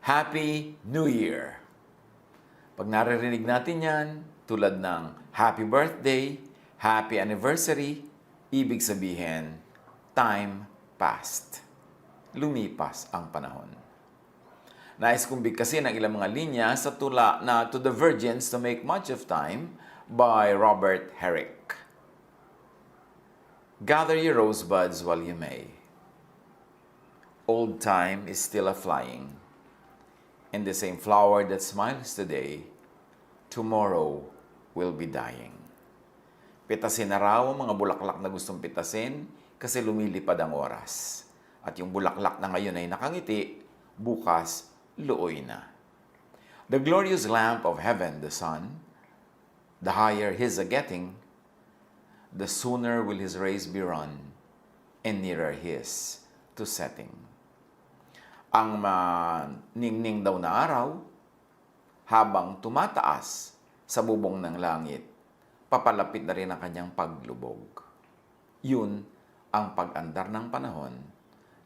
Happy New Year! Pag naririnig natin yan, tulad ng Happy Birthday, Happy Anniversary, ibig sabihin, time passed. Lumipas ang panahon. Nais kong bigkasin ang ilang mga linya sa tula na To the Virgins to Make Much of Time by Robert Herrick. Gather your rosebuds while you may. Old time is still a-flying. And the same flower that smiles today, tomorrow will be dying. Pitasin na raw ang mga bulaklak na gustong pitasin kasi lumilipad ang oras. At yung bulaklak na ngayon ay nakangiti, bukas luoy na. The glorious lamp of heaven, the sun, the higher his a-getting, the sooner will his rays be run, and nearer his to setting. Ang maningning daw na araw, habang tumataas sa bubong ng langit, papalapit na rin ang kanyang paglubog. Yun ang pag-andar ng panahon,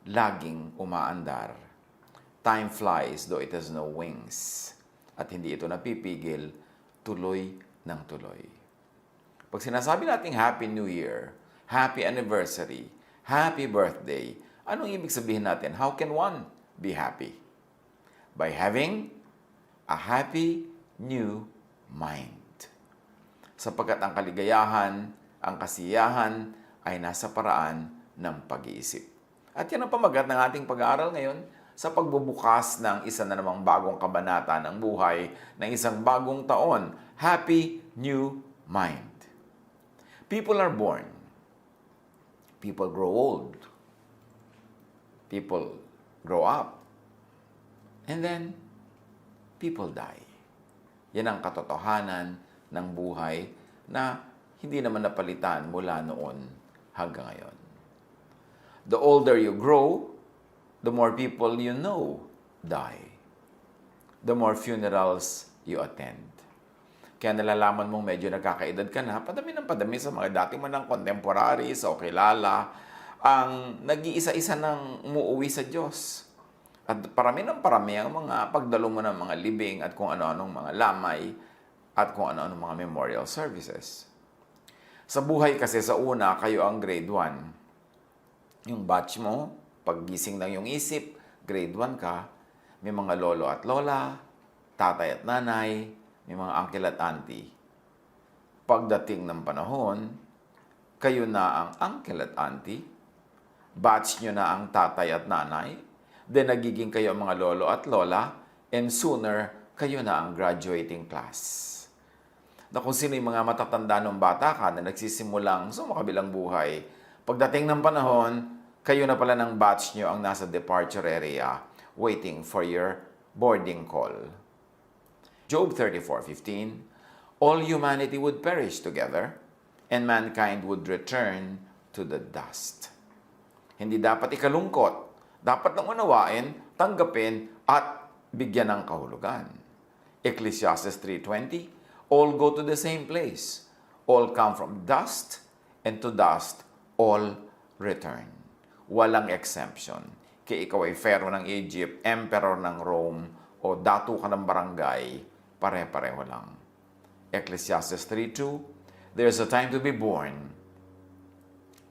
laging umaandar. Time flies though it has no wings. At hindi ito napipigil, tuloy ng tuloy. Pag sinasabi nating Happy New Year, Happy Anniversary, Happy Birthday, anong ibig sabihin natin? How can one be happy? By having a happy new mind. Sapagkat ang kaligayahan, ang kasiyahan ay nasa paraan ng pag-iisip. At yan ang pamagat ng ating pag-aaral ngayon sa pagbubukas ng isa na namang bagong kabanata ng buhay ng isang bagong taon. Happy New Mind. People are born. People grow old. People grow up. And then, people die. Yan ang katotohanan ng buhay na hindi naman napalitan mula noon hanggang ngayon. The older you grow, the more people you know die. The more funerals you attend. Kaya nalalaman mong medyo nagkakaedad ka na, padami ng padami sa mga dating mo ng contemporaries o kilala, ang nag-iisa-isa nang umuuwi sa Diyos. At parami ng parami ang mga pagdalo mo ng mga libing at kung ano-anong mga lamay at kung ano-anong mga memorial services. Sa buhay kasi sa una, kayo ang grade 1. Yung batch mo, paggising ng iyong isip, grade 1 ka, may mga lolo at lola, tatay at nanay, may mga uncle at auntie. Pagdating ng panahon, kayo na ang uncle at auntie, batch nyo na ang tatay at nanay, then nagiging kayo ang mga lolo at lola, and sooner, kayo na ang graduating class. Na kung sino yung mga matatanda ng bata ka na nagsisimulang sumakabilang buhay, pagdating ng panahon, kayo na pala ng batch nyo ang nasa departure area, waiting for your boarding call. Job 34:15, all humanity would perish together, and mankind would return to the dust. Hindi dapat ikalungkot. Dapat nang unawain, tanggapin, at bigyan ng kahulugan. Ecclesiastes 3:20, all go to the same place. All come from dust, and to dust all return. Walang exemption. Kaya ikaw ay pharaoh ng Egypt, emperor ng Rome, o datu ka ng barangay, pare-pareho lang. Ecclesiastes 3:2, there's a time to be born,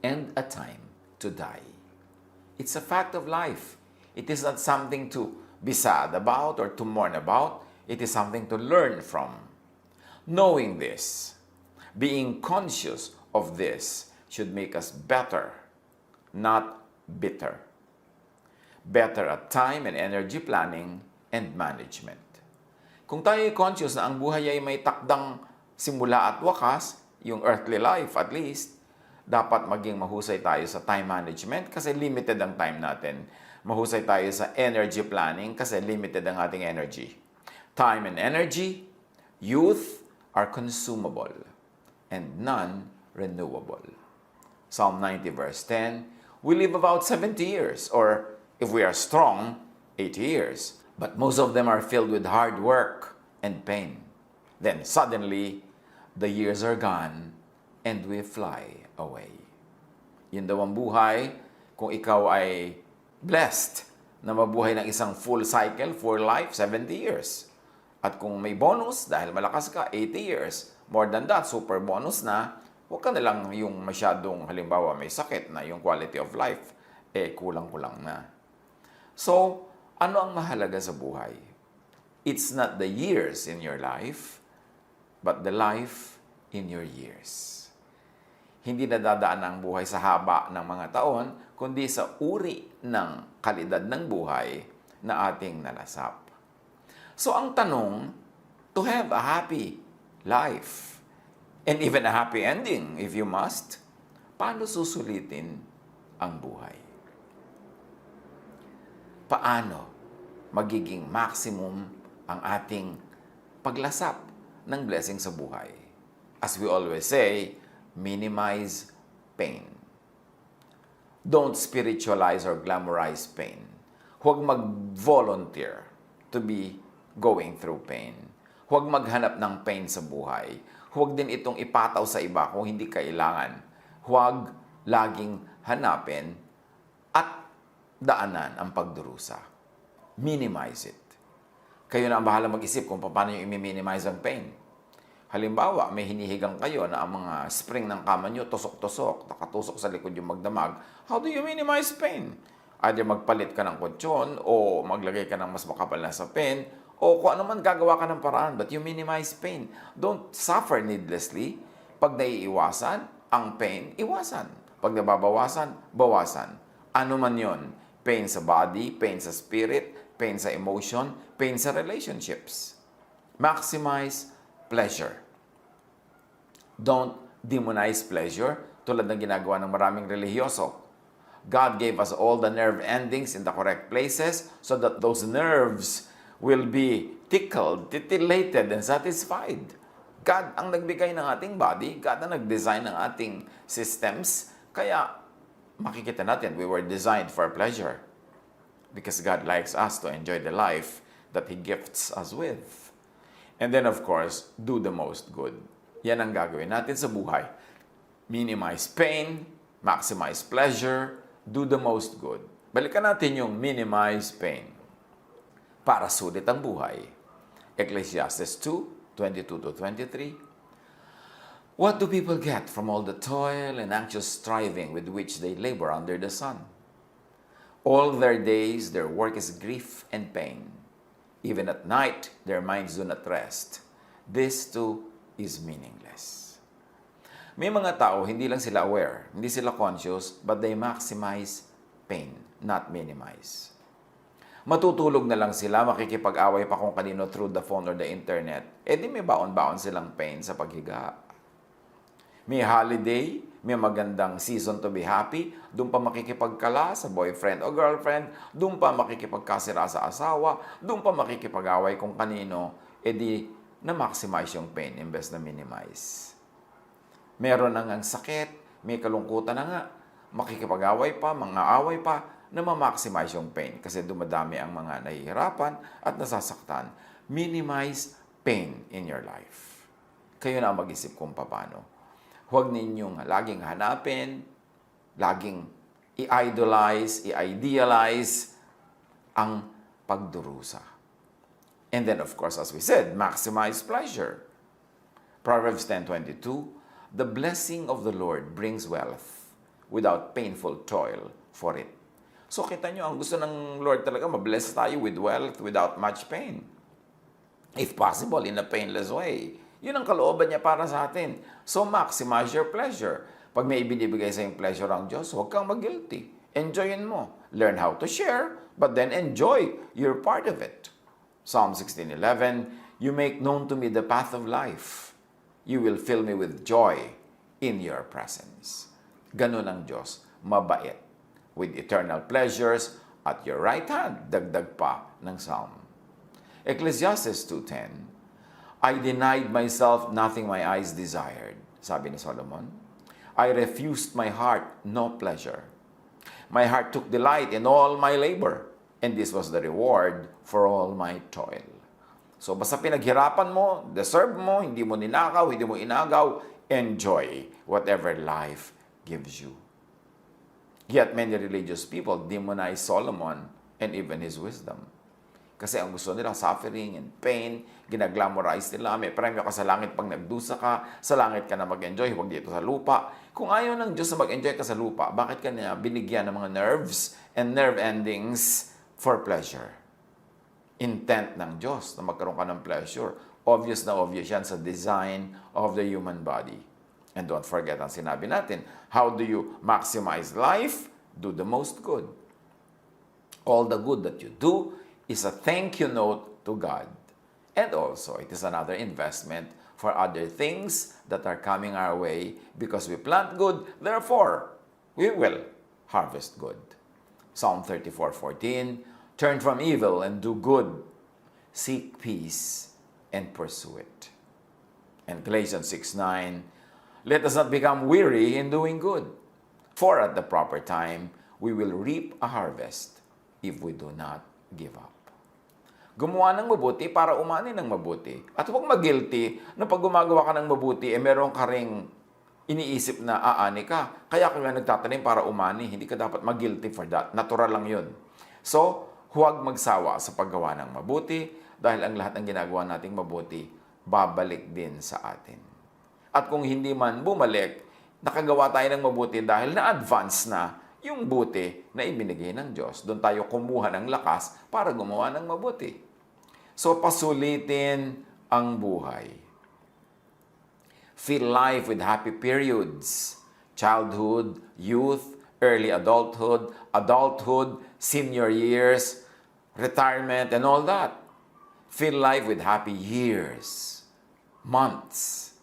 and a time to die. It's a fact of life. It is not something to be sad about or to mourn about. It is something to learn from. Knowing this, being conscious of this, should make us better, not bitter. Better at time and energy planning and management. Kung tayo ay conscious na ang buhay ay may takdang simula at wakas, yung earthly life at least, dapat maging mahusay tayo sa time management kasi limited ang time natin. Mahusay tayo sa energy planning kasi limited ang ating energy. Time and energy, youth are consumable and none renewable. Psalm 90 verse 10, we live about 70 years or if we are strong, 80 years. But most of them are filled with hard work and pain. Then suddenly, the years are gone and we fly away. Yun daw ang buhay kung ikaw ay blessed na mabuhay ng isang full cycle, full life, 70 years. At kung may bonus, dahil malakas ka, 80 years. More than that, super bonus na, huwag ka na lang yung masyadong, halimbawa, may sakit na yung quality of life, kulang-kulang na. So, ano ang mahalaga sa buhay? It's not the years in your life, but the life in your years. Hindi nadadaan ang buhay sa haba ng mga taon, kundi sa uri ng kalidad ng buhay na ating nalasap. So ang tanong, to have a happy life, and even a happy ending if you must, paano susulitin ang buhay? Paano magiging maximum ang ating paglasap ng blessing sa buhay? As we always say, minimize pain. Don't spiritualize or glamorize pain. Huwag mag-volunteer to be going through pain. Huwag maghanap ng pain sa buhay. Huwag din itong ipataw sa iba kung hindi kailangan. Huwag laging hanapin at daanan ang pagdurusa. Minimize it. Kayo na ang bahala mag-isip kung paano nyo i-minimize ang pain. Halimbawa, may hinihigang kayo na ang mga spring ng kama nyo tusok-tusok, nakatusok sa likod yung magdamag. How do you minimize pain? Either magpalit ka ng kutsyon o maglagay ka ng mas makapal na sapin o kung ano man gagawa ka ng paraan, but you minimize pain. Don't suffer needlessly. Pag naiiwasan ang pain, iwasan. Pag nababawasan, bawasan. Ano man yon? Pain sa body, pain sa spirit, pain sa emotion, pain sa relationships. Maximize pleasure. Don't demonize pleasure tulad ng ginagawa ng maraming relihiyoso. God gave us all the nerve endings in the correct places so that those nerves will be tickled, titillated, and satisfied. God ang nagbigay ng ating body, God ang nag-design ng ating systems, kaya makikita natin we were designed for pleasure because God likes us to enjoy the life that He gifts us with. And then, of course, do the most good. Yan ang gagawin natin sa buhay. Minimize pain, maximize pleasure, do the most good. Balikan natin yung minimize pain para sulit ang buhay. Ecclesiastes 2:22-23. What do people get from all the toil and anxious striving with which they labor under the sun? All their days, their work is grief and pain. Even at night, their minds do not rest. This too is meaningless. May mga tao, hindi lang sila aware, hindi sila conscious, but they maximize pain, not minimize. Matutulog na lang sila, makikipag-away pa kung kanino through the phone or the internet. Di may baon-baon silang pain sa paghiga. May holiday, may magandang season to be happy, doon pa makikipagkala sa boyfriend o girlfriend, doon pa makikipagkasira sa asawa, doon pa makikipag-away kung kanino, di na-maximize yung pain imbes na minimize. Meron na ngang sakit, may kalungkutan na nga, makikipag-away pa, mga away pa, na ma-maximize yung pain kasi dumadami ang mga nahihirapan at nasasaktan. Minimize pain in your life. Kayo na mag-isip kung paano. Huwag ninyong laging hanapin, laging i-idolize, i-idealize ang pagdurusa. And then, of course, as we said, maximize pleasure. Proverbs 10:22, the blessing of the Lord brings wealth without painful toil for it. So, kita nyo, ang gusto ng Lord talaga, mabless tayo with wealth without much pain. If possible, in a painless way. Yun ang kalooban niya para sa atin. So, maximize your pleasure. Pag may ibinibigay sa yung pleasure ang Diyos, huwag kang mag-guilty. Enjoyin mo. Learn how to share, but then enjoy your part of it. Psalm 16:11, you make known to me the path of life. You will fill me with joy in your presence. Ganun ang Diyos, mabait, with eternal pleasures at your right hand, dagdag pa ng Psalm. Ecclesiastes 2:10, I denied myself nothing my eyes desired, sabi ni Solomon. I refused my heart no pleasure. My heart took delight in all my labor, and this was the reward for all my toil. So basta pinaghirapan mo, deserve mo, hindi mo ninakaw, hindi mo inagaw, enjoy whatever life gives you. Yet many religious people demonize Solomon and even His wisdom. Kasi ang gusto nila, suffering and pain, ginaglamorize nila, may premyo ka sa langit pag nagdusa ka, sa langit ka na mag-enjoy, huwag dito sa lupa. Kung ayaw ng Diyos na mag-enjoy ka sa lupa, bakit ka niya binigyan ng mga nerves and nerve endings for pleasure? Intent ng Diyos na magkaroon ka ng pleasure. Obvious na obvious yan sa design of the human body. And don't forget ang sinabi natin, how do you maximize life? Do the most good. All the good that you do is a thank you note to God. And also, it is another investment for other things that are coming our way because we plant good, therefore, we will harvest good. Psalm 34:14, turn from evil and do good. Seek peace and pursue it. And Galatians 6:9, let us not become weary in doing good, for at the proper time, we will reap a harvest if we do not give up. Gumawa ng mabuti para umani ng mabuti. At huwag mag-guilty na pag gumagawa ka ng mabuti, meron ka ring iniisip na aani ka. Kaya ka nga nagtatanim para umani. Hindi ka dapat mag-guilty for that. Natural lang yun. So, huwag magsawa sa paggawa ng mabuti dahil ang lahat ng ginagawa nating mabuti, babalik din sa atin. At kung hindi man bumalik, nakagawa tayo ng mabuti dahil na-advance na yung buti na ibinigay ng Diyos. Doon tayo kumuha ng lakas para gumawa ng mabuti. So, pasulitin ang buhay. Fill life with happy periods. Childhood, youth, early adulthood, adulthood, senior years, retirement, and all that. Fill life with happy years, months,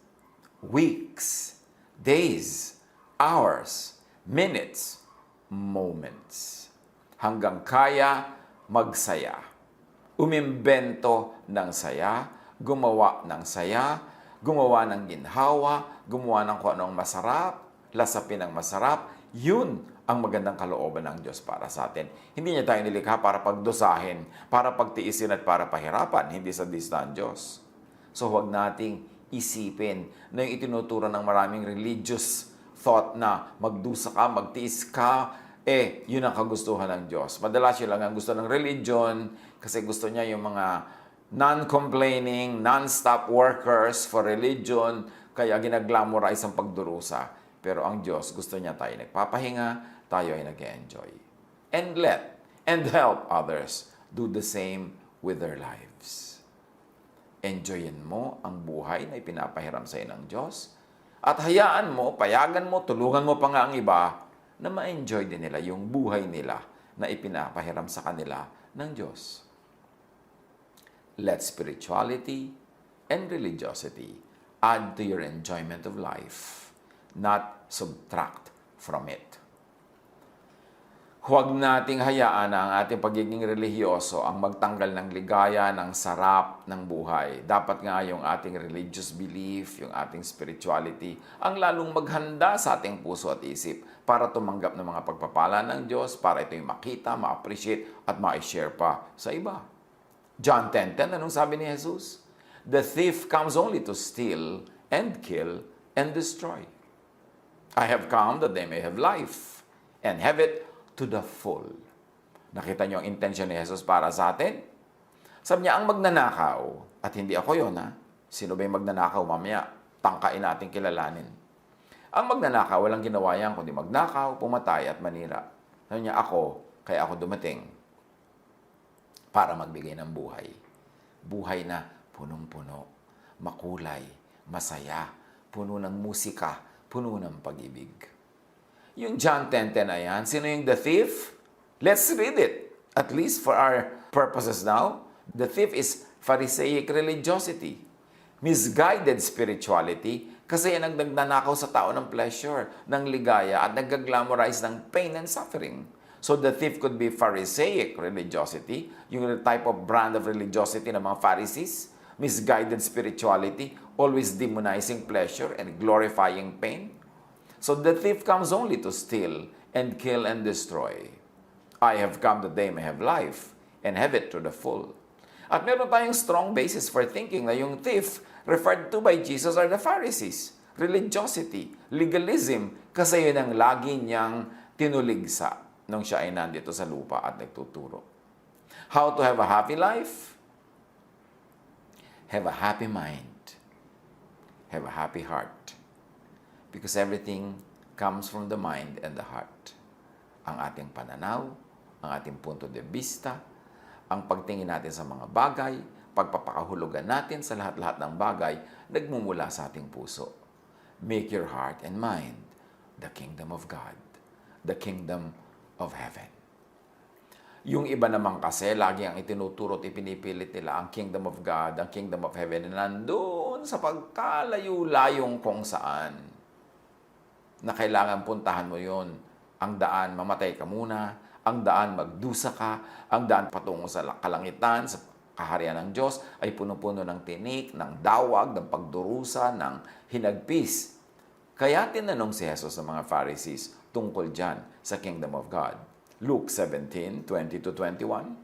weeks, days, hours, minutes, moments. Hanggang kaya magsaya. Umimbento ng saya, gumawa ng saya, gumawa ng ginhawa, gumawa ng kung anong masarap, lasapin ng masarap. Yun ang magandang kalooban ng Diyos para sa atin. Hindi niya tayo nilikha para pagdusahin, para pagtiisin at para pahirapan, hindi sa dista ang Diyos. So huwag nating isipin na yung itinuturo ng maraming religious thought na magdusa ka, magtiis ka, yun ang kagustuhan ng Diyos. Madalas yun lang ang gusto ng religion kasi gusto niya yung mga non-complaining, non-stop workers for religion, kaya ginaglamorize ang pagdurusa. Pero ang Diyos, gusto niya tayo nagpapahinga, tayo ay nag-enjoy. And help others do the same with their lives. Enjoyin mo ang buhay na ipinapahiram sa ng Diyos at hayaan mo, payagan mo, tulungan mo pa nga ang iba na ma-enjoy din nila yung buhay nila na ipinapahiram sa kanila ng Diyos. Let spirituality and religiosity add to your enjoyment of life, not subtract from it. Huwag nating hayaan na ang ating pagiging relihiyoso ang magtanggal ng ligaya, ng sarap ng buhay. Dapat nga yung ating religious belief, yung ating spirituality, ang lalong maghanda sa ating puso at isip para tumanggap ng mga pagpapala ng Diyos, para ito'y makita, ma-appreciate at ma-share pa sa iba. John 10:10, anong sabi ni Jesus? The thief comes only to steal and kill and destroy. I have come that they may have life and have it to the full. Nakita niyo ang intention ni Jesus para sa atin? Sabi niya, ang magnanakaw, at hindi ako yon ha, sino ba yung magnanakaw mamaya? Tangkain natin kilalanin. Ang magnanakaw, walang ginawa yan, kundi magnakaw, pumatay at manira. Sabi niya, kaya ako dumating para magbigay ng buhay. Buhay na punong-puno, makulay, masaya, puno ng musika, puno ng pag-ibig. Yung John 10:10 na yan, sino yung the thief? Let's read it. At least for our purposes now. The thief is Pharisaic religiosity. Misguided spirituality kasi yan ang nagnanakaw sa tao ng pleasure, ng ligaya at nag-glamorize ng pain and suffering. So the thief could be Pharisaic religiosity, yung type of brand of religiosity ng mga Pharisees, misguided spirituality, always demonizing pleasure and glorifying pain. So the thief comes only to steal and kill and destroy. I have come that they may have life and have it to the full. At meron tayong strong basis for thinking na yung thief referred to by Jesus are the Pharisees. Religiosity, legalism, kasi yun ang lagi niyang tinuligsa nung siya ay nandito sa lupa at nagtuturo. How to have a happy life? Have a happy mind. Have a happy heart. Because everything comes from the mind and the heart. Ang ating pananaw, ang ating punto de vista, ang pagtingin natin sa mga bagay, pagpapakahulugan natin sa lahat-lahat ng bagay, nagmumula sa ating puso. Make your heart and mind the kingdom of God, the kingdom of heaven. Yung iba naman kasi, lagi ang itinuturo at ipinipilit nila ang kingdom of God, ang kingdom of heaven, na nandun sa pagkalayo-layong kung saan. Na kailangan puntahan mo yon. Ang daan, mamatay ka muna. Ang daan, magdusa ka. Ang daan, patungo sa kalangitan, sa kaharian ng Diyos, ay puno-puno ng tinik, ng dawag, ng pagdurusa, ng hinagpis. Kaya tinanong si Jesus sa mga Pharisees tungkol dyan sa kingdom of God. Luke 17:20-21.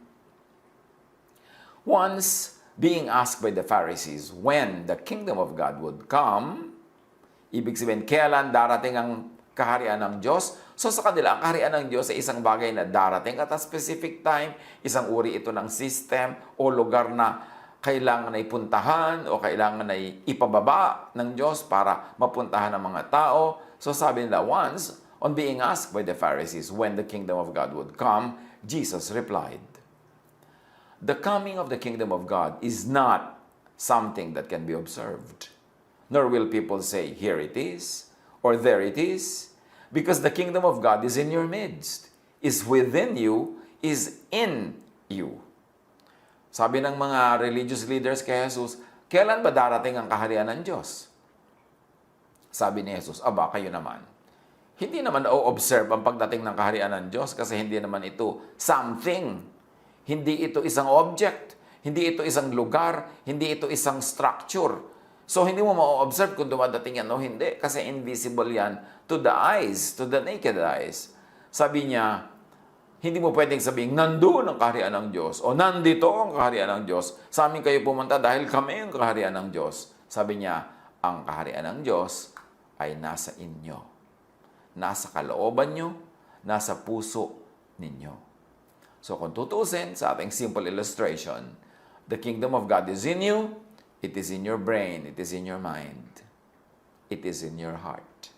Once, being asked by the Pharisees when the kingdom of God would come, ibig sabihin, kailan darating ang kaharian ng Diyos? So sa kanila, ang kaharian ng Diyos ay isang bagay na darating at a specific time, isang uri ito ng system o lugar na kailangan na ipuntahan o kailangan na ipababa ng Diyos para mapuntahan ng mga tao. So sabi nila, once, on being asked by the Pharisees when the kingdom of God would come, Jesus replied, "The coming of the kingdom of God is not something that can be observed, nor will people say, 'Here it is,' or 'There it is,' because the kingdom of God is in your midst, is within you, is in you." Sabi ng mga religious leaders kay Jesus, kailan ba darating ang kaharian ng Diyos? Sabi ni Jesus, aba, kayo naman. Hindi naman o-observe ang pagdating ng kaharian ng Diyos kasi hindi naman ito something. Hindi ito isang object. Hindi ito isang lugar. Hindi ito isang structure. So, hindi mo ma-observe kung dumadating yan o hindi kasi invisible yan to the eyes, to the naked eyes. Sabi niya, hindi mo pwedeng sabihin, nandoon ang kaharian ng Diyos o nandito ang kaharian ng Diyos. Sa amin kayo pumunta dahil kami ang kaharian ng Diyos. Sabi niya, ang kaharian ng Diyos ay nasa inyo. Nasa kalooban nyo, nasa puso ninyo. So kung tutusin sa ating simple illustration, the kingdom of God is in you, it is in your brain, it is in your mind, it is in your heart,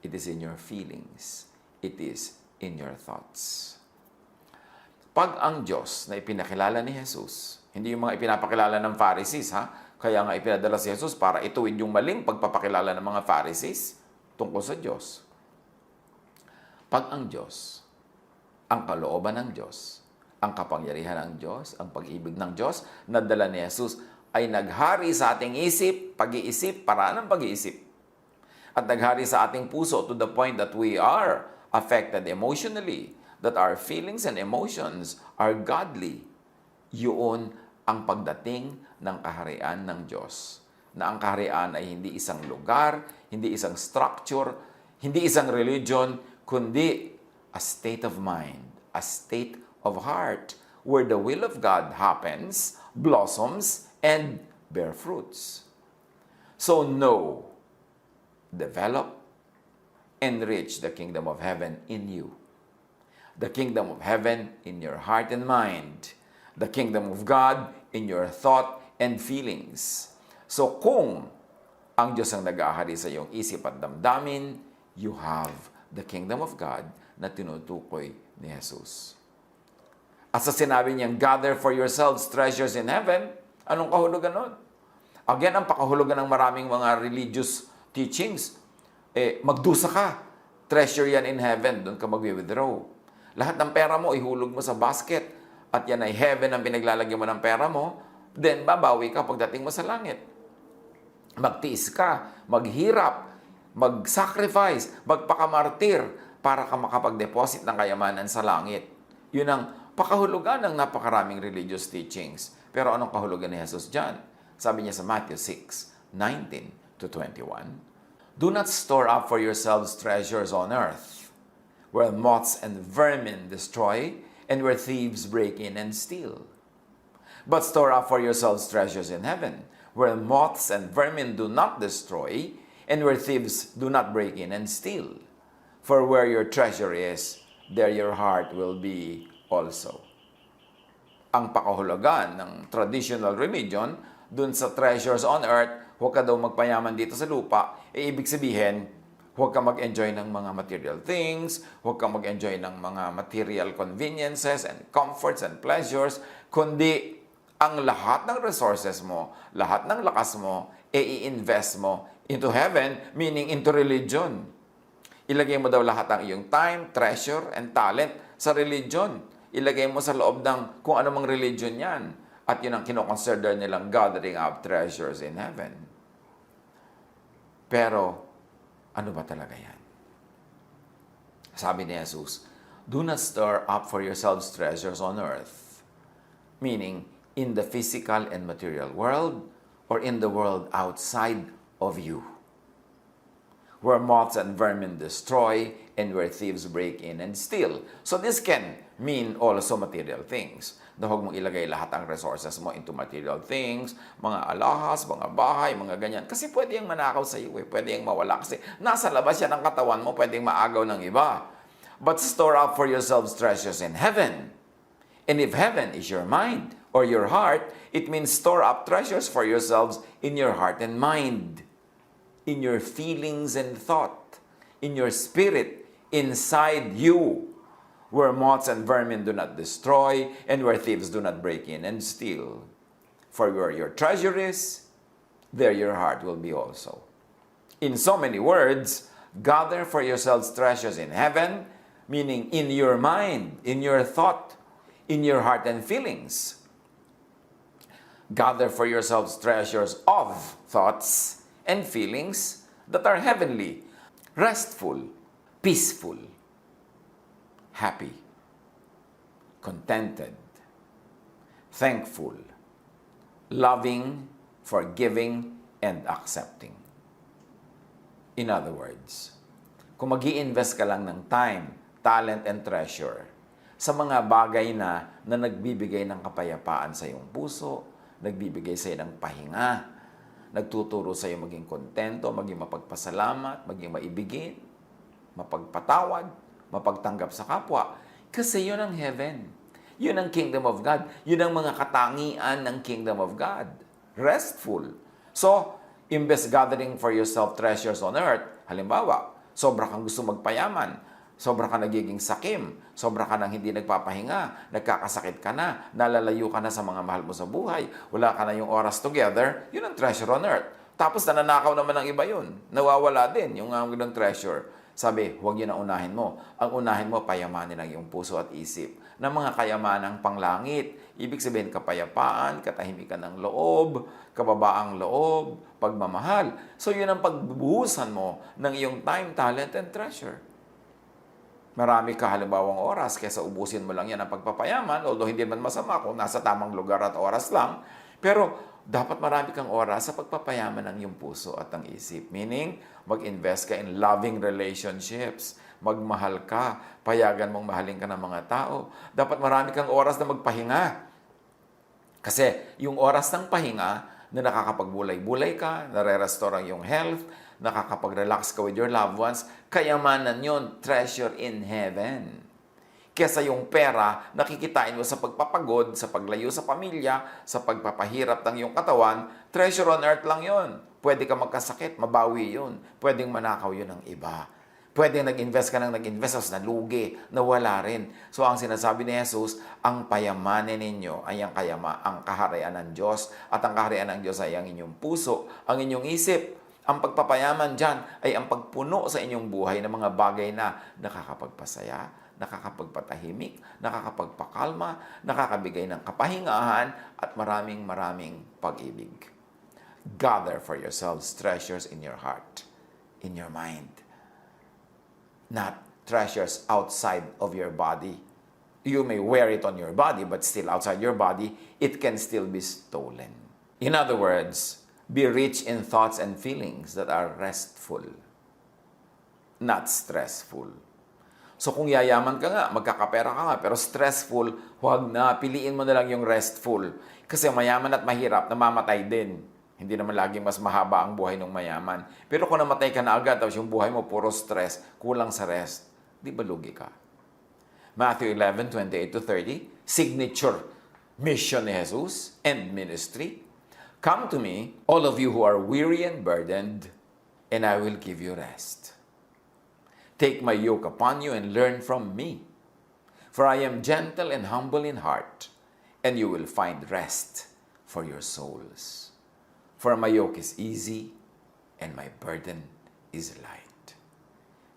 it is in your feelings, it is in your thoughts. Pag ang Diyos na ipinakilala ni Jesus, hindi yung mga ipinapakilala ng Pharisees, kaya nga ipinadala si Jesus para ituwid yung maling pagpapakilala ng mga Pharisees tungkol sa Diyos. Pag ang Diyos, ang kalooban ng Diyos, ang kapangyarihan ng Diyos, ang pag-ibig ng Diyos, na dala ni Jesus, ay naghari sa ating isip, pag-iisip, paraan ng pag-iisip. At naghari sa ating puso to the point that we are affected emotionally, that our feelings and emotions are godly. Yun ang pagdating ng kaharian ng Diyos. Na ang kaharian ay hindi isang lugar, hindi isang structure, hindi isang religion, kundi a state of mind, a state of heart, where the will of God happens, blossoms, and bear fruits. So know, develop, enrich the kingdom of heaven in you. The kingdom of heaven in your heart and mind. The kingdom of God in your thought and feelings. So kung ang Diyos ang nag-aahari sa iyong isip at damdamin, you have the kingdom of God na tinutukoy ni Jesus. At sa sinabi niyang, gather for yourselves treasures in heaven, anong kahulugan nun? Again, ang pakahulugan ng maraming mga religious teachings, magdusa ka, treasure yan in heaven, doon ka mag-withdraw. Lahat ng pera mo, ihulog mo sa basket, at yan ay heaven ang pinaglalagyan mo ng pera mo, then babawi ka pagdating mo sa langit. Magtiis ka, maghirap, mag-sacrifice, magpakamartir para ka makapag-deposit ng kayamanan sa langit. Yun ang pakahulugan ng napakaraming religious teachings. Pero anong kahulugan ni Jesus dyan? Sabi niya sa Matthew 6:19-21, "Do not store up for yourselves treasures on earth, where moths and vermin destroy, and where thieves break in and steal. But store up for yourselves treasures in heaven, where moths and vermin do not destroy, and where thieves do not break in and steal. For where your treasure is, there your heart will be also." ang pakahulugan ng traditional religion dun sa treasures on earth, huwag ka daw magpayaman dito sa lupa, ibig sabihin, huwag ka mag-enjoy ng mga material things, huwag ka mag-enjoy ng mga material conveniences and comforts and pleasures, kundi ang lahat ng resources mo, lahat ng lakas mo, i-invest mo into heaven, meaning into religion. Ilagay mo daw lahat ng iyong time, treasure, and talent sa religion. Ilagay mo sa loob ng kung anumang religion yan. At yun ang kinoconsider nilang gathering up treasures in heaven. Pero, ano ba talaga yan? Sabi ni Jesus, do not store up for yourselves treasures on earth. Meaning, in the physical and material world, or in the world outside of you, where moths and vermin destroy, and where thieves break in and steal. So this can mean also material things. Na huwag mong ilagay lahat ang resources mo into material things, mga alahas, mga bahay, mga ganyan. Kasi pwede yung manakaw sa iyo, pwede yung mawala. Kasi nasa labas yan ang katawan mo, pwede yung maagaw ng iba. But store up for yourselves treasures in heaven. And if heaven is your mind or your heart, it means store up treasures for yourselves in your heart and mind, in your feelings and thought, in your spirit, inside you, where moths and vermin do not destroy, and where thieves do not break in and steal. For where your treasure is, there your heart will be also. In so many words, gather for yourselves treasures in heaven, meaning in your mind, in your thought, in your heart and feelings. Gather for yourselves treasures of thoughts and feelings that are heavenly, restful, peaceful, happy, contented, thankful, loving, forgiving, and accepting. In other words, kung mag-i-invest ka lang ng time, talent, and treasure sa mga bagay na nagbibigay ng kapayapaan sa iyong puso, nagbibigay sa iyo ng pahinga, nagtuturo sa iyo maging kontento, maging mapagpasalamat, maging maibigin, mapagpatawad, mapagtanggap sa kapwa. Kasi yun ang heaven. Yun ang kingdom of God. Yun ang mga katangian ng kingdom of God. Restful. So, imbes gathering for yourself treasures on earth, halimbawa, sobra kang gusto magpayaman, sobra ka nagiging sakim, sobra ka nang hindi nagpapahinga, nagkakasakit ka na, nalalayo ka na sa mga mahal mo sa buhay, wala ka na yung oras together, yun ang treasure on earth. Tapos nananakaw naman ng iba yun. Nawawala din yung ng treasure. Sabi, huwag yun ang unahin mo. Ang unahin mo, payamanin ang iyong puso at isip ng mga kayamanang panglangit. Ibig sabihin, kapayapaan, katahimikan ng loob, kababaang loob, pagmamahal. So, yun ang pagbubuhusan mo ng iyong time, talent, and treasure. Marami ka halimbawang oras, kaysa ubusin mo lang yan ang pagpapayaman, although hindi man masama kung nasa tamang lugar at oras lang. Pero, dapat marami kang oras sa pagpapayaman ng iyong puso at ang isip. Meaning, mag-invest ka in loving relationships. Magmahal ka. Payagan mong mahalin ka ng mga tao. Dapat marami kang oras na magpahinga. Kasi yung oras ng pahinga na nakakapagbulay-bulay ka, nare-restore ang iyong health, nakakapag-relax ka with your loved ones, kayamanan yon, treasure in heaven. Kesa yung pera, nakikitain mo sa pagpapagod, sa paglayo sa pamilya, sa pagpapahirap ng iyong katawan, treasure on earth lang yon. Pwede ka magkasakit, mabawi yun. Pwedeng manakaw yun ng iba. Pwedeng nag-invest ka ng nag-invest, tapos nalugi, nawala rin. So ang sinasabi ni Jesus, ang payamanin ninyo ay ang kaharian ng Diyos. At ang kaharian ng Diyos ay ang inyong puso, ang inyong isip. Ang pagpapayaman dyan ay ang pagpuno sa inyong buhay ng mga bagay na nakakapagpasaya, nakakapagpatahimik, nakakapagpakalma, nakakabigay ng kapahingahan at maraming pag-ibig. Gather for yourselves treasures in your heart, in your mind. Not treasures outside of your body. You may wear it on your body, but still outside your body, it can still be stolen. In other words, be rich in thoughts and feelings that are restful, not stressful. So kung yayaman ka nga, magkakapera ka nga, pero stressful, huwag na, piliin mo na lang yung restful. Kasi mayaman at mahirap, namamatay din. Hindi naman laging mas mahaba ang buhay ng mayaman. Pero kung namatay ka na agad, tapos yung buhay mo puro stress, kulang sa rest, di ba lugi ka? Matthew 11:28-30, signature mission ni Jesus and ministry. Come to me, all of you who are weary and burdened, and I will give you rest. Take my yoke upon you and learn from me. For I am gentle and humble in heart, and you will find rest for your souls. For my yoke is easy, and my burden is light.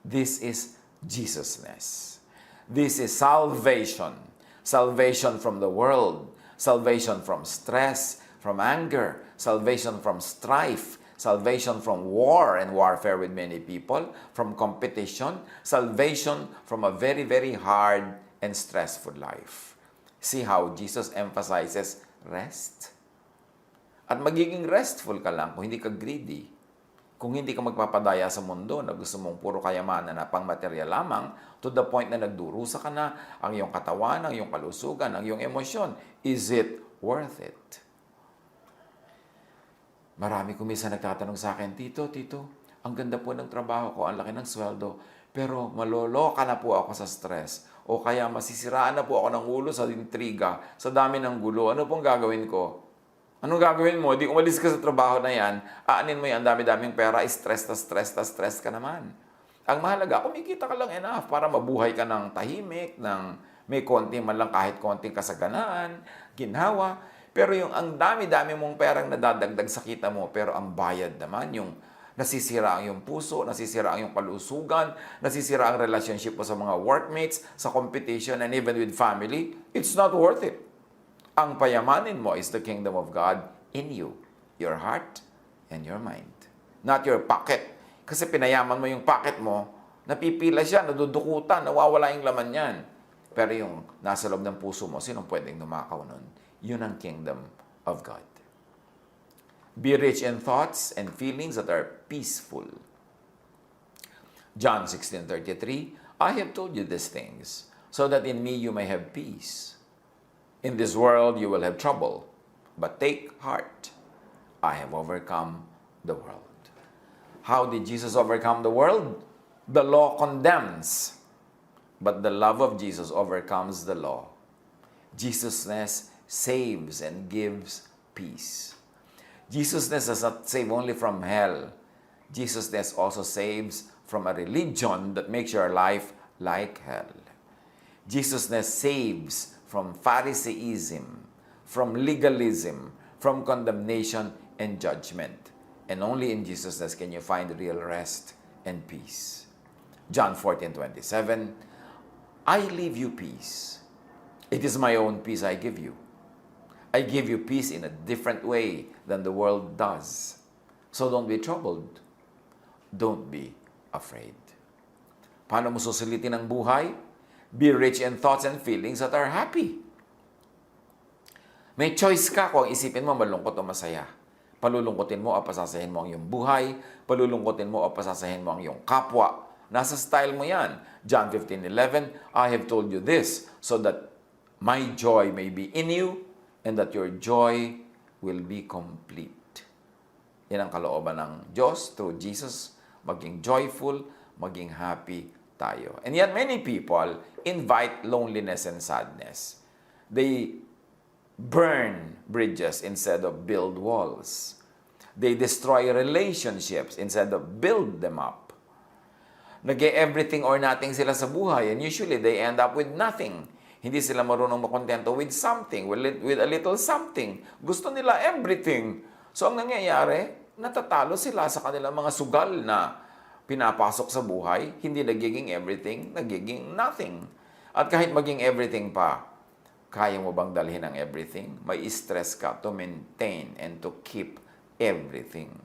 This is Jesusness. This is salvation. Salvation from the world. Salvation from stress, from anger. Salvation from strife. Salvation from war and warfare with many people. From competition. Salvation from a very, very hard and stressful life. See how Jesus emphasizes rest? At magiging restful ka lang kung hindi ka greedy. Kung hindi ka magpapadaya sa mundo na gusto mong puro kayamanan na pang material lamang, to the point na nagdurusa ka na ang iyong katawan, ang iyong kalusugan, ang iyong emosyon. Is it worth it? Marami kumisa nagtatanong sa akin, Tito, ang ganda po ng trabaho ko, ang laki ng sweldo, pero maloloka na po ako sa stress. O kaya masisiraan na po ako ng ulo sa intriga, sa dami ng gulo. Ano pong gagawin ko? Anong gagawin mo? Di umalis ka sa trabaho na yan, aanin mo yan, dami-daming pera, stress ka naman. Ang mahalaga, kumikita ka lang enough para mabuhay ka ng tahimik, ng may konting man lang kahit konting kasaganaan, ginhawa. Pero yung ang dami-dami mong perang nadadagdag sa kita mo, pero ang bayad naman, yung nasisira ang iyong puso, nasisira ang iyong kalusugan, nasisira ang relationship mo sa mga workmates, sa competition, and even with family, it's not worth it. Ang payamanin mo is the kingdom of God in you, your heart and your mind. Not your pocket. Kasi pinayaman mo yung pocket mo, napipila siya, nadudukutan, nawawala yung laman yan. Pero yung nasa loob ng puso mo, sinong pwedeng numakaw nun? Yun ang kingdom of God. Be rich in thoughts and feelings that are peaceful. John 16:33, I have told you these things, so that in me you may have peace. In this world you will have trouble, but take heart. I have overcome the world. How did Jesus overcome the world? The law condemns, but the love of Jesus overcomes the law. Jesusness saves and gives peace. Jesusness does not save only from hell. Jesusness also saves from a religion that makes your life like hell. Jesusness saves from Phariseeism, from legalism, from condemnation and judgment. And only in Jesusness can you find real rest and peace. John 14:27, I leave you peace. It is my own peace I give you. I give you peace in a different way than the world does. So don't be troubled. Don't be afraid. Paano mo susulitin ang buhay? Be rich in thoughts and feelings that are happy. May choice ka kung isipin mo malungkot o masaya. Palulungkotin mo o pasasahin mo ang iyong buhay. Palulungkotin mo o pasasahin mo ang iyong kapwa. Nasa style mo yan. John 15:11, I have told you this so that my joy may be in you and that your joy will be complete. Yan ang kalooban ng Diyos through Jesus. Maging joyful, maging happy tayo. And yet many people invite loneliness and sadness. They burn bridges instead of build walls. They destroy relationships instead of build them up. Nag-everything or nothing sila sa buhay, and usually they end up with nothing. Hindi sila marunong makontento with something, with a little something. Gusto nila everything. So ang nangyayari, natatalo sila sa kanilang mga sugal na pinapasok sa buhay, hindi nagiging everything, nagiging nothing. At kahit maging everything pa, kaya mo bang dalhin ang everything? May stress ka to maintain and to keep everything.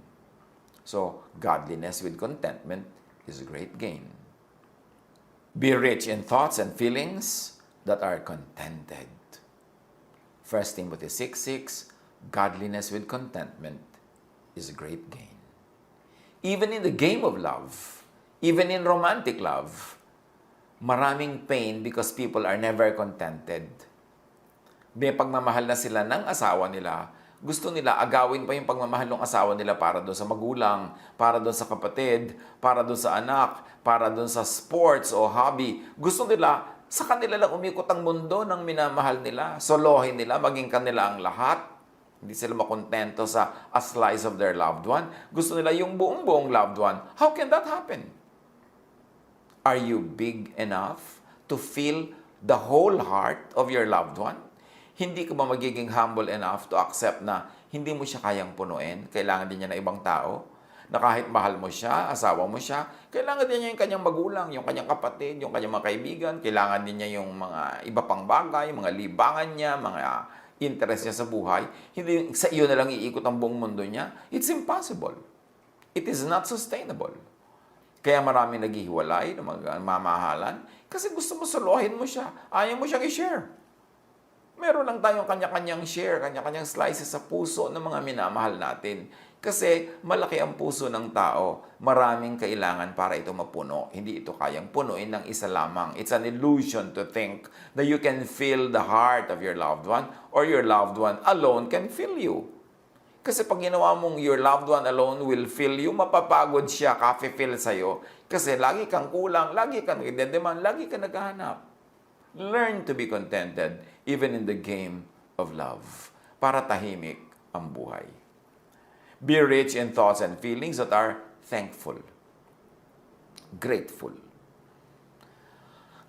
So, godliness with contentment is a great gain. Be rich in thoughts and feelings that are contented. 1 Timothy 6:6, godliness with contentment is a great gain. Even in the game of love, even in romantic love, maraming pain because people are never contented. May pagmamahal na sila ng asawa nila, gusto nila agawin pa yung pagmamahal ng asawa nila para doon sa magulang, para doon sa kapatid, para doon sa anak, para doon sa sports o hobby. Gusto nila Sa kanila lang umikot ang mundo ng minamahal nila. Solohin nila, maging kanila ang lahat. Hindi sila makontento sa a slice of their loved one. Gusto nila yung buong-buong loved one. How can that happen? Are you big enough to feel the whole heart of your loved one? Hindi ka ba magiging humble enough to accept na hindi mo siya kayang punuin? Kailangan din niya ng ibang tao? Na kahit mahal mo siya, asawa mo siya, kailangan din niya yung kanyang magulang, yung kanyang kapatid, yung kanyang mga kaibigan, kailangan din niya yung mga iba pang bagay, mga libangan niya, mga interest niya sa buhay. Hindi sa iyo na lang iikot ang buong mundo niya. It's impossible. It is not sustainable. Kaya marami naghihiwalay ng mga mamahalan kasi gusto mo suluhin mo siya. Ayaw mo siyang i-share. Meron lang tayong kanya-kanyang share, kanya-kanyang slices sa puso ng mga minamahal natin. Kasi malaki ang puso ng tao. Maraming kailangan para ito mapuno. Hindi ito kayang punuin ng isa lamang. It's an illusion to think that you can fill the heart of your loved one or your loved one alone can fill you. Kasi pag ginawa mong your loved one alone will fill you, mapapagod siya, ka-fill sa'yo. Kasi lagi kang kulang, lagi kang nagdedemand, lagi kang naghahanap. Learn to be contented even in the game of love para tahimik ang buhay. Be rich in thoughts and feelings that are thankful, grateful.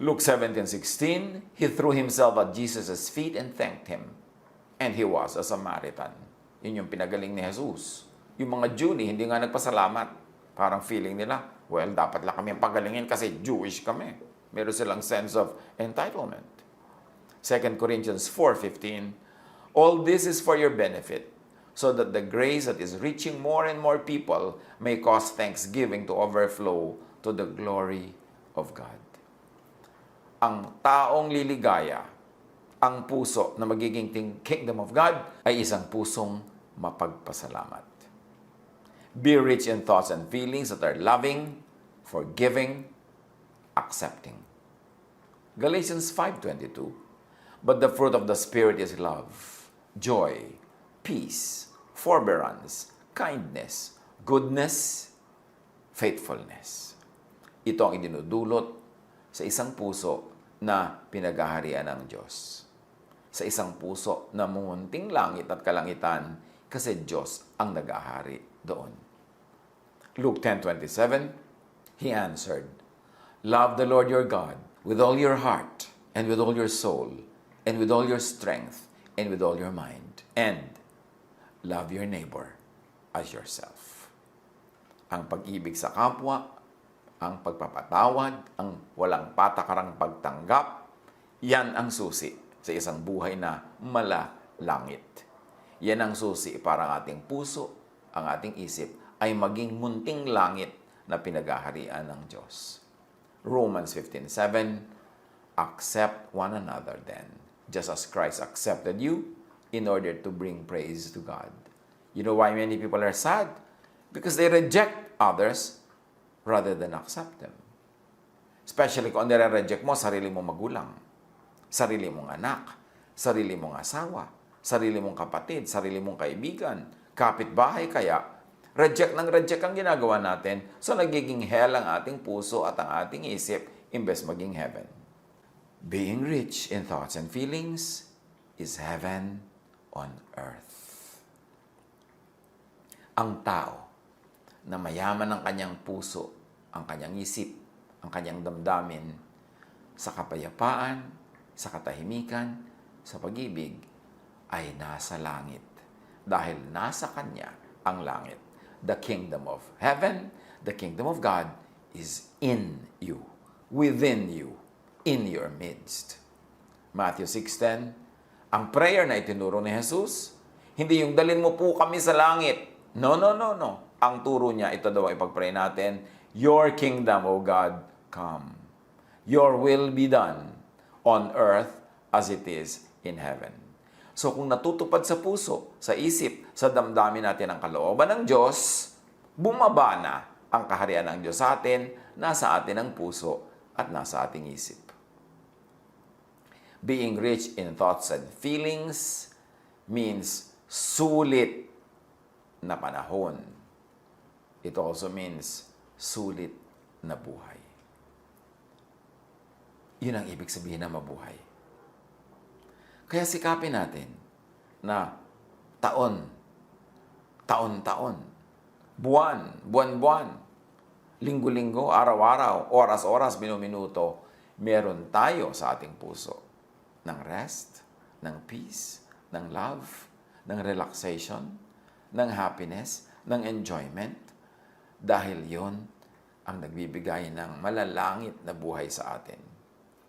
Luke 17:16, he threw himself at Jesus' feet and thanked him. And he was a Samaritan. Yun yung pinagaling ni Jesus. Yung mga Jew hindi nga nagpasalamat. Parang feeling nila, well, dapat lang kami pagalingin kasi Jewish kami. Meron silang sense of entitlement. 2 Corinthians 4:15, all this is for your benefit, so that the grace that is reaching more and more people may cause thanksgiving to overflow to the glory of God. Ang taong liligaya, ang puso na magiging kingdom of God ay isang pusong mapagpasalamat. Be rich in thoughts and feelings that are loving, forgiving, accepting. Galatians 5:22, but the fruit of the Spirit is love, joy, peace, forbearance, kindness, goodness, faithfulness. Ito ang idinudulot sa isang puso na pinaghaharian ng Diyos. Sa isang puso na munting langit at kalangitan kasi Diyos ang nag-ahari doon. Luke 10:27, he answered, love the Lord your God with all your heart and with all your soul and with all your strength and with all your mind. And love your neighbor as yourself. Ang pag-ibig sa kapwa, ang pagpapatawad, ang walang patakarang pagtanggap, yan ang susi sa isang buhay na malalangit. Yan ang susi para ang ating puso, ang ating isip, ay maging munting langit na pinaghaharian ng Diyos. Romans 15:7, accept one another then, just as Christ accepted you, in order to bring praise to God. You know why many people are sad? Because they reject others rather than accept them. Especially kung nire-reject mo sarili mong magulang, sarili mong anak, sarili mong asawa, sarili mong kapatid, sarili mong kaibigan, kapitbahay kaya, reject ang ginagawa natin, so nagiging hell ang ating puso at ang ating isip imbes maging heaven. Being rich in thoughts and feelings is heaven on earth. Ang tao na mayaman ang kanyang puso, ang kanyang isip, ang kanyang damdamin sa kapayapaan, sa katahimikan, sa pag-ibig, ay nasa langit. Dahil nasa kanya ang langit. The kingdom of heaven, the kingdom of God is in you, within you, in your midst. Matthew 6:10, ang prayer na itinuro ni Jesus, hindi yung dalin mo po kami sa langit. No. Ang turo niya, ito daw ay pag-pray natin, your kingdom, O God, come. Your will be done on earth as it is in heaven. So kung natutupad sa puso, sa isip, sa damdamin natin ang kalooban ng Diyos, bumaba na ang kaharian ng Diyos sa atin, nasa atin ang puso at nasa ating isip. Being rich in thoughts and feelings means sulit na panahon. It also means sulit na buhay. Yun ang ibig sabihin na mabuhay. Kaya sikapin natin na taon, taon-taon, buwan-buwan, linggo-linggo, araw-araw, oras-oras, minuto, meron tayo sa ating puso ng rest, ng peace, ng love, ng relaxation, ng happiness, ng enjoyment. Dahil yon ang nagbibigay ng malalangit na buhay sa atin.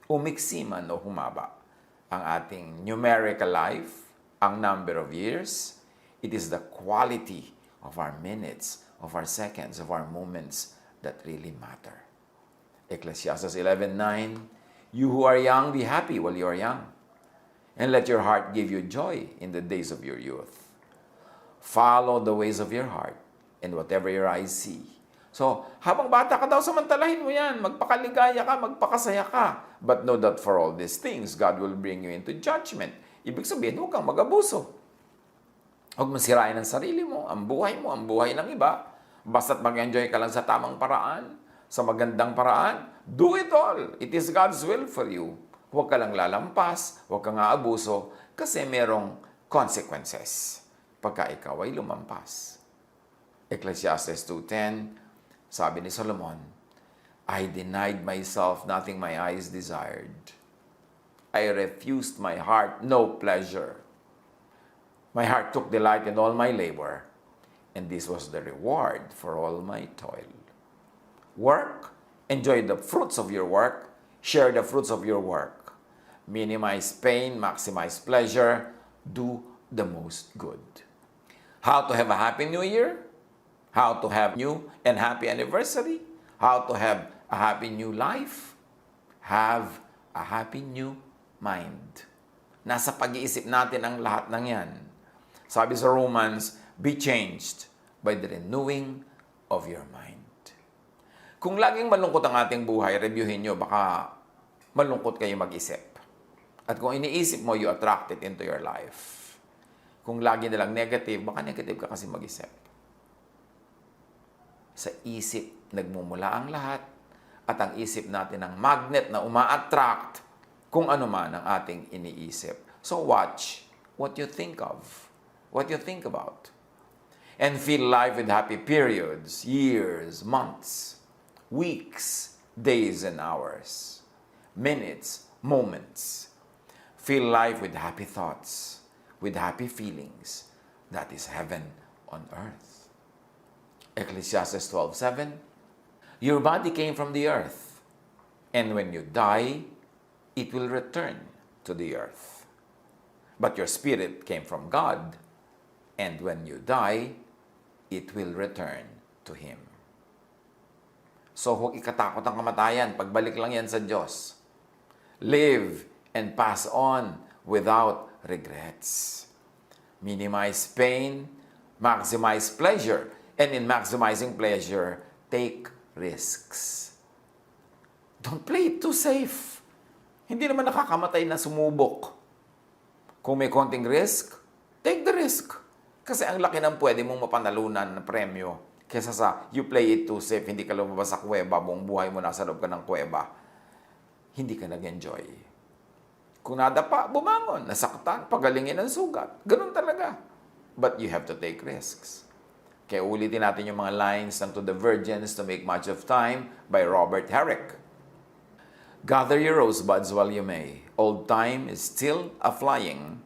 Umiksi man o humaba ang ating numerical life, ang number of years, it is the quality of our minutes, of our seconds, of our moments that really matter. Ecclesiastes 11:9, you who are young, be happy while you are young, and let your heart give you joy in the days of your youth. Follow the ways of your heart, and whatever your eyes see. So, habang bata ka daw, samantalahin mo yan. Magpakaligaya ka, magpakasaya ka. But know that for all these things, God will bring you into judgment. Ibig sabihin, huwag kang mag-abuso. Huwag masirain ang sarili mo, ang buhay ng iba. Basta't mag-enjoy ka lang sa tamang paraan, sa magandang paraan, do it all. It is God's will for you. Huwag ka lang lalampas, huwag kang aabuso, kasi merong consequences pagka ikaw ay lumampas. Ecclesiastes 2:10, sabi ni Solomon, I denied myself nothing my eyes desired. I refused my heart no pleasure. My heart took delight in all my labor, and this was the reward for all my toil. Work, enjoy the fruits of your work, share the fruits of your work. Minimize pain, maximize pleasure, do the most good. How to have a happy new year? How to have new and happy anniversary? How to have a happy new life? Have a happy new mind. Nasa pag-iisip natin ang lahat ng yan. Sabi sa Romans, be changed by the renewing of your mind. Kung laging malungkot ang ating buhay, reviewin nyo, baka malungkot kayo mag-isip. At kung iniisip mo, you attract it into your life. Kung lagi nalang negative, baka negative ka kasi mag-isip. Sa isip, nagmumula ang lahat. At ang isip natin ang magnet na uma-attract kung ano man ang ating iniisip. So watch what you think of, what you think about. And fill life with happy periods, years, months, weeks, days, and hours, minutes, moments. Fill life with happy thoughts, with happy feelings. That is heaven on earth. Ecclesiastes 12:7, your body came from the earth, and when you die, it will return to the earth. But your spirit came from God, and when you die, it will return to Him. So huwag ikatakot ang kamatayan, pagbalik lang yan sa Diyos. Live and pass on without regrets. Minimize pain, maximize pleasure, and in maximizing pleasure, take risks. Don't play it too safe. Hindi naman nakakamatay na sumubok. Kung may konting risk, take the risk. Kasi ang laki ng pwede mong mapanalunan na premyo kesa sa you play it too safe, hindi ka lumabas sa kuweba, buong buhay mo nasa loob ka ng kuweba. Hindi ka nag-enjoy. Kung nadapa, bumangon, nasaktan, pagalingin ang sugat. Ganun talaga. But you have to take risks. Kaya ulitin natin yung mga lines ng To the Virgins to Make Much of Time by Robert Herrick. Gather your rosebuds while you may. Old time is still a-flying,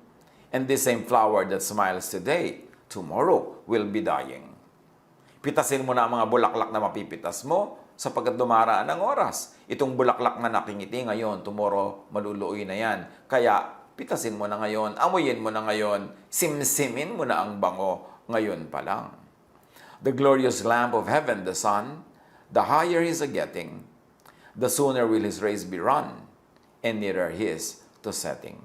and this same flower that smiles today, tomorrow will be dying. Pitasin mo na ang mga bulaklak na mapipitas mo sapagkat dumaraan ang oras. Itong bulaklak na nakingiti ngayon, tomorrow maluluoy na yan. Kaya pitasin mo na ngayon, amuyin mo na ngayon, simsimin mo na ang bango ngayon pa lang. The glorious lamp of heaven, the sun, the higher he's a-getting, the sooner will his rays be run, and nearer his to setting.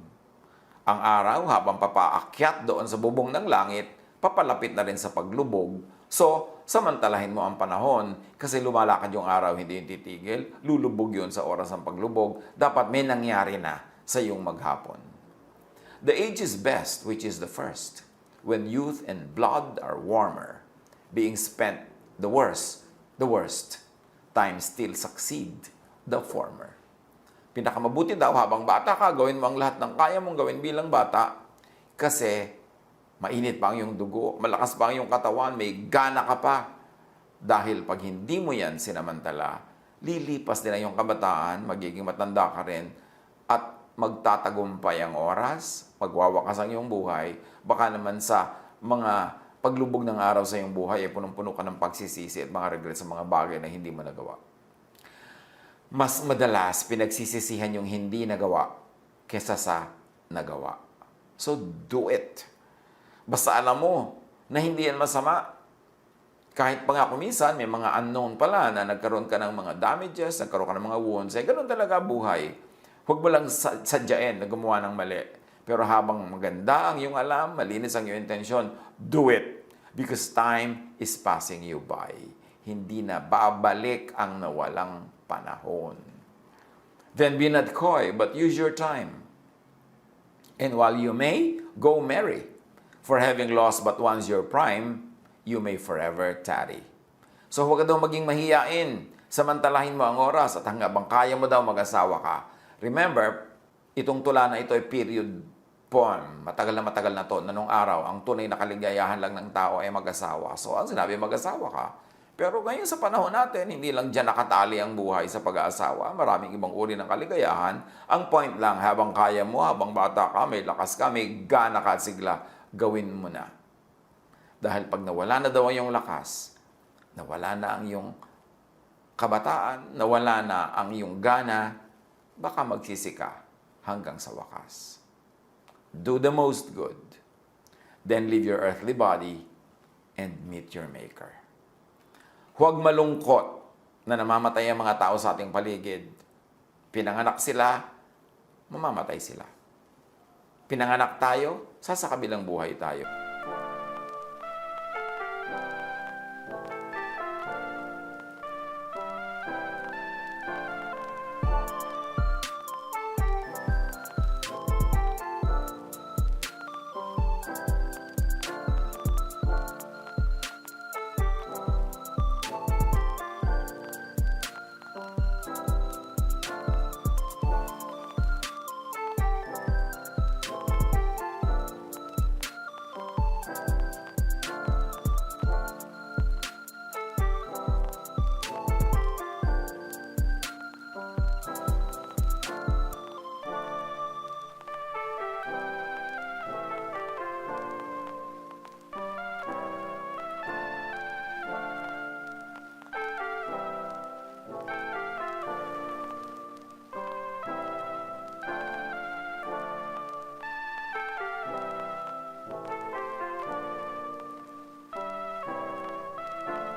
Ang araw, habang papaakyat doon sa bubong ng langit, papalapit na rin sa paglubog. So, samantalahin mo ang panahon kasi lumalakad yung araw, hindi yung titigil. Lulubog yun sa oras ng paglubog. Dapat may nangyari na sa iyong maghapon. The age is best, which is the first, when youth and blood are warmer, being spent the worst, time still succeed the former. Pinakamabuti daw habang bata ka, gawin mo ang lahat ng kaya mong gawin bilang bata kasi mainit pa ang iyong dugo, malakas pa ang iyong katawan, may gana ka pa. Dahil pag hindi mo yan sinamantala, lilipas din ang iyong kabataan, magiging matanda ka rin, at magtatagumpay ang oras, magwawakas ang iyong buhay, baka naman sa mga paglubog ng araw sa iyong buhay, ay punong-puno ka ng pagsisisi at mga regret sa mga bagay na hindi mo nagawa. Mas madalas pinagsisisihan yung hindi nagawa kesa sa nagawa. So, do it. Basta alam mo na hindi yan masama. Kahit pa nga kuminsan, may mga unknown pala na nagkaroon ka ng mga damages, nagkaroon ka ng mga wounds, eh, ganun talaga buhay. Huwag mo lang sadyain na gumawa ng mali. Pero habang maganda ang iyong alam, malinis ang iyong intensyon, do it. Because time is passing you by. Hindi na babalik ang nawalang panahon. Then be not coy, but use your time. And while you may, go merry. For having lost but once your prime, you may forever tarry. So huwag ka daw maging mahiyain. Samantalahin mo ang oras at hanggang kaya mo daw mag-asawa ka. Remember, itong tula na ito ay period poem. Matagal na to, na nung araw, ang tunay na kaligayahan lang ng tao ay mag-asawa. So ang sinabi, mag-asawa ka. Pero ngayon sa panahon natin, hindi lang dyan nakatali ang buhay sa pag-aasawa. Maraming ibang uri ng kaligayahan. Ang point lang, habang kaya mo, habang bata ka, may lakas ka, may gana ka at sigla, gawin mo na. Dahil pag nawala na daw ang iyong lakas, nawala na ang iyong kabataan, nawala na ang iyong gana, baka magsisi ka hanggang sa wakas. Do the most good, then leave your earthly body and meet your Maker. Huwag malungkot na namamatay ang mga tao sa ating paligid. Pinanganak sila, mamamatay sila. Pinanganak tayo, sa kabilang buhay tayo.